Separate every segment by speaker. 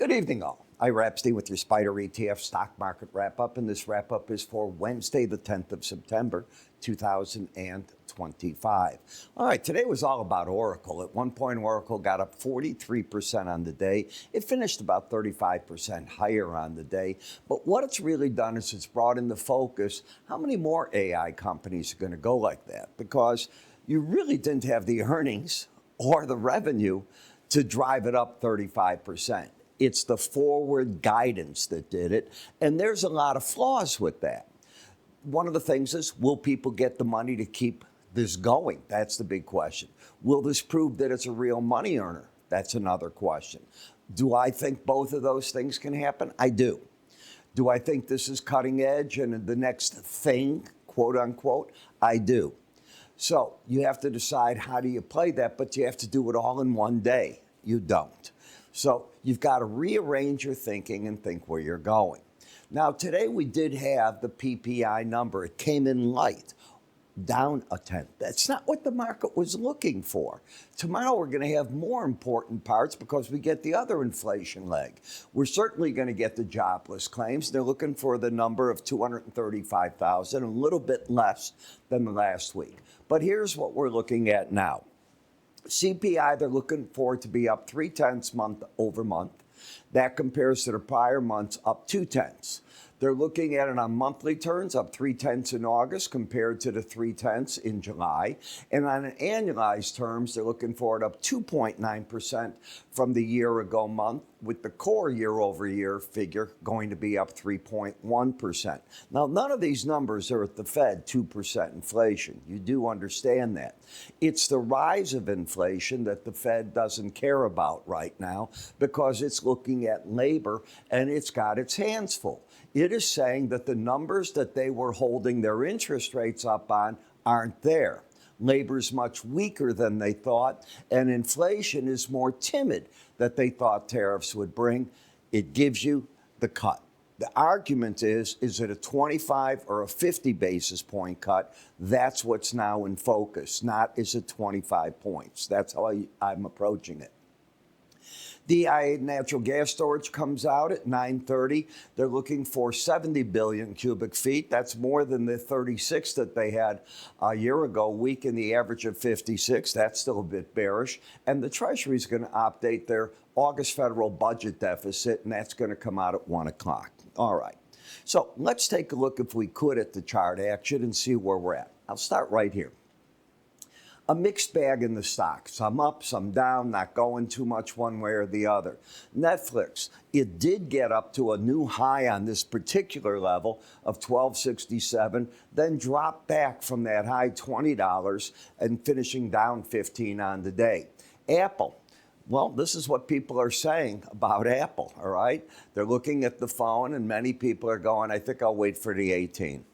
Speaker 1: Good evening, all. Ira Epstein with your SPDR ETF stock market wrap-up, and this wrap-up is for Wednesday, the 10th of September, 2025. All right, today was all about Oracle. At one point, Oracle got up 43% on the day. It finished about 35% higher on the day. But what it's really done is it's brought into focus how many more AI companies are going to go like that, because you really didn't have the earnings or the revenue to drive it up 35%. It's the forward guidance that did it, and there's a lot of flaws with that. One of the things is, will people get the money to keep this going? That's the big question. Will this prove that it's a real money earner? That's another question. Do I think both of those things can happen? I do. Do I think this is cutting edge and the next thing, quote unquote? I do. So you have to decide how do you play that, but you have to do it all in one day. You don't. So you've got to rearrange your thinking and think where you're going. Now, today we did have the PPI number. It came in light, down a tenth. That's not what the market was looking for. Tomorrow we're going to have more important parts because we get the other inflation leg. We're certainly going to get the jobless claims. They're looking for the number of 235,000, a little bit less than the last week. But here's what we're looking at now. CPI, they're looking for it to be up 0.3 month over month. That compares to the prior months up 0.2. They're looking at it on monthly terms, up 0.3 in August compared to the 0.3 in July. And on an annualized terms, they're looking for it up 2.9% from the year ago month, with the core year over year figure going to be up 3.1%. Now, none of these numbers are at the Fed, 2% inflation. You do understand that. It's the rise of inflation that the Fed doesn't care about right now because it's looking at labor and it's got its hands full. It is saying that the numbers that they were holding their interest rates up on aren't there. Labor is much weaker than they thought, and inflation is more timid than they thought tariffs would bring. It gives you the cut. The argument is it a 25 or a 50 basis point cut? That's what's now in focus, not is it 25 points. That's how I'm approaching it. DIA natural gas storage comes out at 9:30. They're looking for 70 billion cubic feet. That's more than the 36 that they had a year ago, weak in the average of 56. That's still a bit bearish. And the Treasury is going to update their August federal budget deficit, and that's going to come out at 1 o'clock. All right. So let's take a look, if we could, at the chart action and see where we're at. I'll start right here. A mixed bag in the stock. Some up, some down, not going too much one way or the other. Netflix, it did get up to a new high on this particular level of $12.67, then dropped back from that high $20 and finishing down 15 on the day. Apple. Well, this is what people are saying about Apple, all right? They're looking at the phone, and many people are going, I think I'll wait for the 18.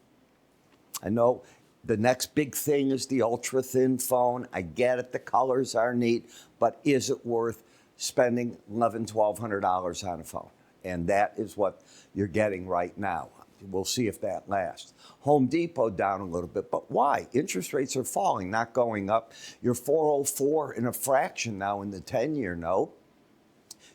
Speaker 1: I know the next big thing is the ultra-thin phone. I get it. The colors are neat. But is it worth spending $1,100, $1,200 on a phone? And that is what you're getting right now. We'll see if that lasts. Home Depot down a little bit. But why? Interest rates are falling, not going up. You're 404 in a fraction now in the 10-year note.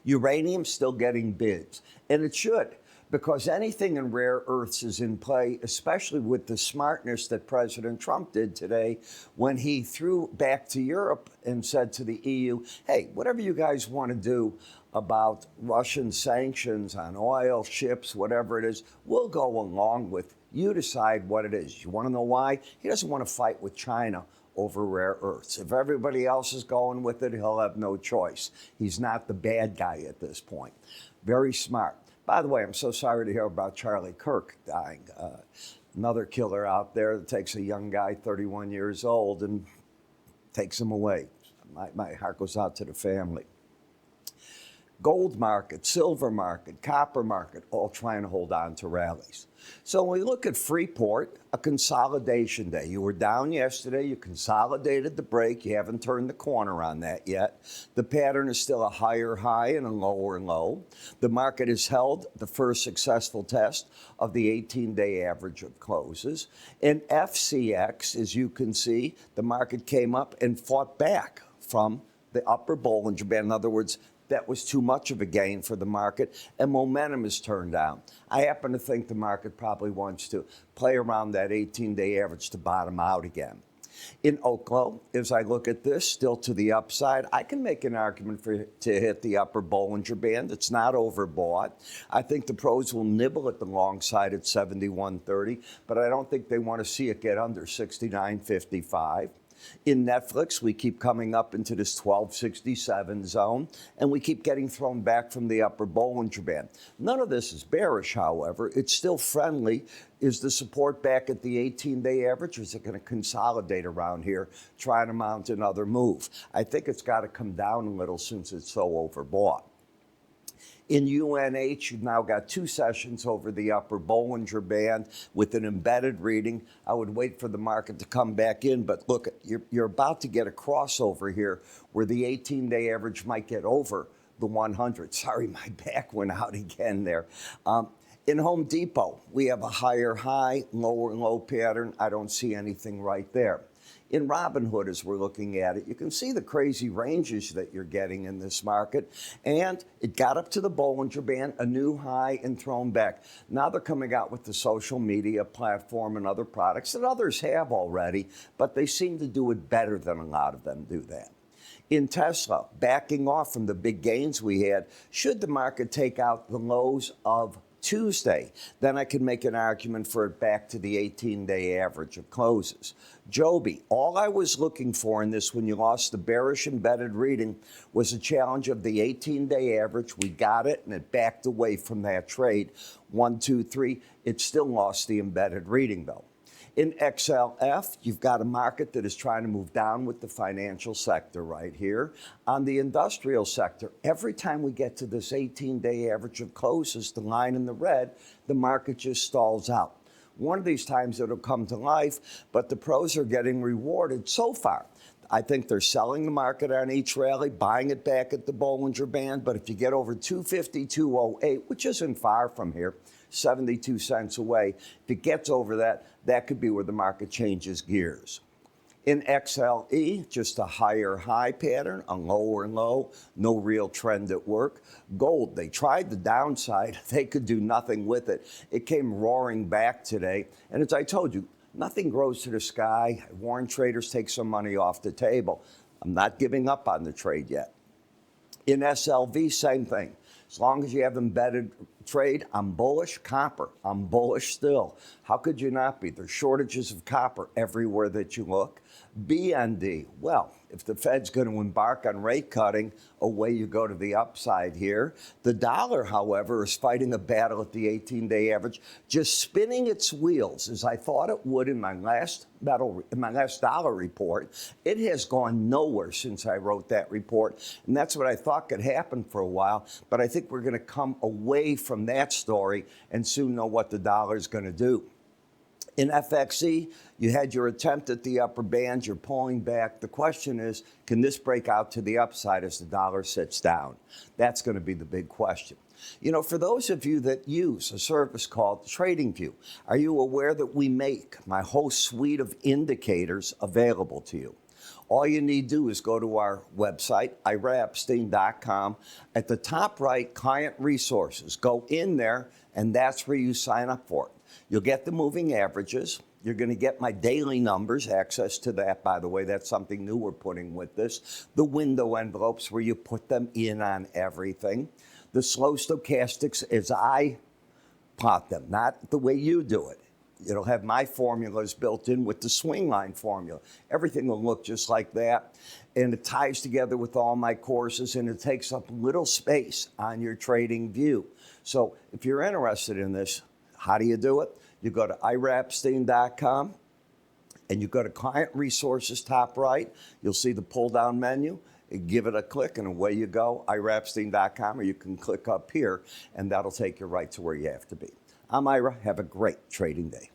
Speaker 1: Uranium's still getting bids. And it should, because anything in rare earths is in play, especially with the smartness that President Trump did today when he threw back to Europe and said to the EU, hey, whatever you guys want to do about Russian sanctions on oil, ships, whatever it is, we'll go along with. You decide what it is. You want to know why? He doesn't want to fight with China over rare earths. If everybody else is going with it, he'll have no choice. He's not the bad guy at this point. Very smart. By the way, I'm so sorry to hear about Charlie Kirk dying. Another killer out there that takes a young guy, 31 years old, and takes him away. My heart goes out to the family. Gold market, silver market, copper market, all trying to hold on to rallies. So when we look at Freeport, a consolidation day. You were down yesterday. You consolidated the break. You haven't turned the corner on that yet. The pattern is still a higher high and a lower low. The market has held the first successful test of the 18-day average of closes. In FCX, as you can see, the market came up and fought back from the upper Bollinger Band. In other words, that was too much of a gain for the market, and momentum is turned down. I happen to think the market probably wants to play around that 18-day average to bottom out again. In Oklo, as I look at this, still to the upside, I can make an argument for it to hit the upper Bollinger Band. It's not overbought. I think the pros will nibble at the long side at 71.30, but I don't think they want to see it get under 69.55. In Netflix, we keep coming up into this 1267 zone, and we keep getting thrown back from the upper Bollinger Band. None of this is bearish, however. It's still friendly. Is the support back at the 18-day average, or is it going to consolidate around here, trying to mount another move? I think it's got to come down a little since it's so overbought. In UNH, you've now got 2 sessions over the upper Bollinger Band with an embedded reading. I would wait for the market to come back in, but look, you're about to get a crossover here where the 18-day average might get over the 100. Sorry, my back went out again there. In Home Depot, we have a higher high, lower low pattern. I don't see anything right there. In Robinhood, as we're looking at it, you can see the crazy ranges that you're getting in this market. And it got up to the Bollinger Band, a new high, and thrown back. Now they're coming out with the social media platform and other products that others have already, but they seem to do it better than a lot of them do that. In Tesla, backing off from the big gains we had, should the market take out the lows of Tuesday, then I can make an argument for it back to the 18-day average of closes. Joby, all I was looking for in this when you lost the bearish embedded reading was a challenge of the 18-day average. We got it, and it backed away from that trade. 1, 2, 3. It still lost the embedded reading, though. In XLF, you've got a market that is trying to move down with the financial sector right here. On the industrial sector, every time we get to this 18-day average of closes, the line in the red, the market just stalls out. One of these times it'll come to life, but the pros are getting rewarded so far. I think they're selling the market on each rally, buying it back at the Bollinger Band, but if you get over 250, 208, which isn't far from here, 72 cents away. If it gets over that, that could be where the market changes gears. In XLE, just a higher high pattern, a lower low, no real trend at work. Gold, they tried the downside. They could do nothing with it. It came roaring back today. And as I told you, nothing grows to the sky. I warn traders, take some money off the table. I'm not giving up on the trade yet. In SLV, same thing. As long as you have embedded trade, I'm bullish. Copper, I'm bullish still. How could you not be? There's shortages of copper everywhere that you look. BND, well, if the Fed's going to embark on rate cutting, away you go to the upside here. The dollar, however, is fighting a battle at the 18-day average, just spinning its wheels as I thought it would in my last dollar report. It has gone nowhere since I wrote that report, and that's what I thought could happen for a while. But I think we're going to come away from that story and soon know what the dollar is going to do. In FXE, you had your attempt at the upper band. You're pulling back. The question is, can this break out to the upside as the dollar sits down? That's going to be the big question. You know, for those of you that use a service called TradingView, are you aware that we make my whole suite of indicators available to you? All you need to do is go to our website, IraEpstein.com. At the top right, Client Resources. Go in there, and that's where you sign up for it. You'll get the moving averages. You're going to get my daily numbers, access to that, by the way. That's something new we're putting with this. The window envelopes where you put them in on everything. The slow stochastics as I plot them, not the way you do it. It'll have my formulas built in with the swing line formula. Everything will look just like that. And it ties together with all my courses, and it takes up little space on your trading view. So if you're interested in this, how do you do it? You go to IraEpstein.com, and you go to Client Resources, top right. You'll see the pull-down menu. You give it a click, and away you go, IraEpstein.com, or you can click up here, and that'll take you right to where you have to be. I'm Ira. Have a great trading day.